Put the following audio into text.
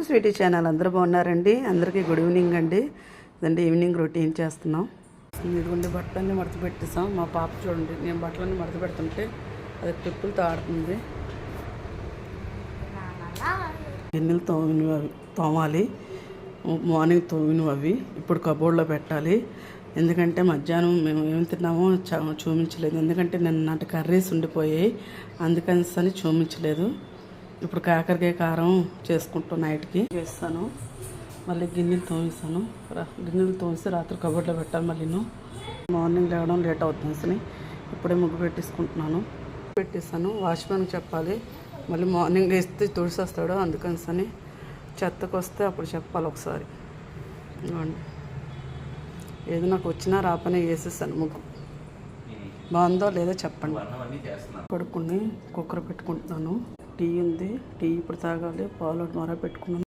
Sweety channel అందరూ బాగున్నారండి. అందరికీ గుడ్ ఈవినింగ్ అండి. ఇదండి ఈవినింగ్ రొటీన్ చేస్తున్నాం. ఇదిగోండి బట్టలన్నీ మడత పెట్టేసాం. మా పాప చూడండి, నేను బట్టలన్నీ మడత పెడుతుంటే అది ట్రిప్పులతో ఆడుతుంది. గిన్నెలు తోమాలి, మార్నింగ్ తోమినవి అవి ఇప్పుడు కబోర్డ్లో పెట్టాలి. ఎందుకంటే మధ్యాహ్నం మేము ఏం తిన్నామో చూపించలేదు, ఎందుకంటే నిన్నటి కర్రీస్ ఉండిపోయాయి, అందుకని చూపించలేదు. ఇప్పుడు కాకరకాయ కారం చేసుకుంటూ నైట్కి చేస్తాను. మళ్ళీ గిన్నెలు తోమిస్తాను. గిన్నెలు తోమిస్తే రాత్రి కబోర్డ్లో పెట్టాలి. మళ్ళీ మార్నింగ్ లేవడం లేట్ అవుతుంది అసలు. ఇప్పుడే ముగ్గు పెట్టేస్తాను. వాచ్మెన్కి చెప్పాలి, మళ్ళీ మార్నింగ్ వేస్తే తుడిసేస్తాడు, అందుకని చెత్తకు వస్తే అప్పుడు చెప్పాలి ఒకసారి. ఏదో నాకు వచ్చినా రాపనే వేసేస్తాను ముగ్గు. బాగుందో లేదో చెప్పండి. పడుకుని కుక్కర్ పెట్టుకుంటున్నాను. టీ ఉంది, టీ ఇప్పుడు తాగాలి. పాలు మర పెట్టుకున్నాను.